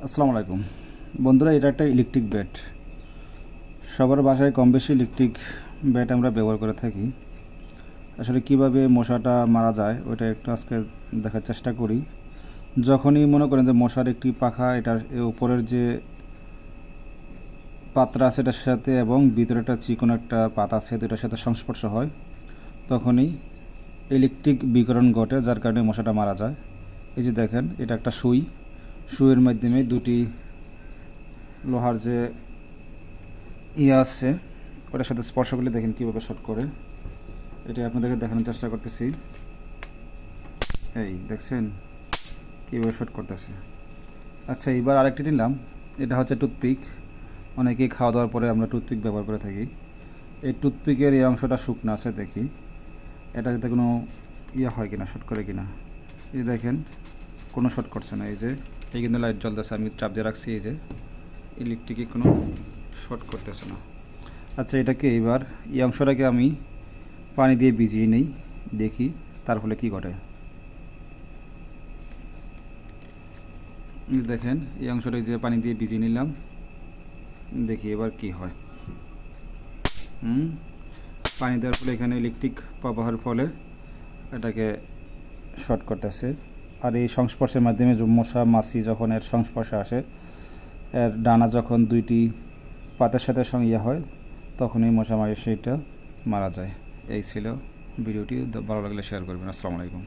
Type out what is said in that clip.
আসসালামু আলাইকুম বন্ধুরা, এটা একটা ইলেকট্রিক ব্যাট। সবার বাসায় কম বেশি ইলেকট্রিক ব্যাট আমরা ব্যবহার করে থাকি। আসলে কিভাবে মশাটা মারা যায় ওইটা একটু আজকে দেখার চেষ্টা করি। যখনই মনে করেন যে মশার একটি পাখা এটার উপরের যে পাত্র আছে এটার সাথে এবং ভিতরে একটা চিকন একটা পাতা আছে এটার সাথে সংস্পর্শ হয়, তখনই ইলেকট্রিক বিকিরণ ঘটে, যার কারণে মশাটা মারা যায়। এই যে দেখেন, এটা একটা সুইয়ের মাধ্যমে দুটি লোহার যে আছে ওটার সাথে স্পর্শ করলে দেখেন কীভাবে শর্ট করে। এটা আপনাদেরকে দেখানোর চেষ্টা করতেছি। এই দেখছেন কীভাবে শর্ট করতেছে। আচ্ছা, এবার আরেকটি নিলাম। এটা হচ্ছে টুথপিক। অনেকেই খাওয়া দাওয়ার পরে আমরা টুথপিক ব্যবহার করে থাকি। এই টুথপিকের এই অংশটা শুকনো আছে, দেখি এটা যাতে কোনো হয় কিনা, শর্ট করে কিনা। এই দেখেন কোনো শর্ট করছে না। এই কিন্তু লাইট জ্বলতেছে, আমি চাপ দিয়ে রাখছি। এই যে ইলেকট্রিকে কোনো শর্ট করতেছে না। আচ্ছা, এটাকে এবার এই অংশটাকে আমি পানি দিয়ে ভিজিয়ে নিই, দেখি তার ফলে কী ঘটে। দেখেন এই অংশটা যে পানি দিয়ে ভিজিয়ে নিলাম, দেখি এবার কি হয়। পানি দেওয়ার ফলে এখানে ইলেকট্রিক প্রবাহের ফলে এটাকে শর্ট করতেছে। আর এই সংস্পর্শের মাধ্যমে মশা মাছি যখন এর সংস্পর্শে আসে, এর ডানা যখন দুইটি পাতার সাথে সঙ্গে হয়, তখনই মশা মাছি সেটা মারা যায়। এই ছিল ভিডিওটি। ভালো লাগলে শেয়ার করবেন। আসসালামু আলাইকুম।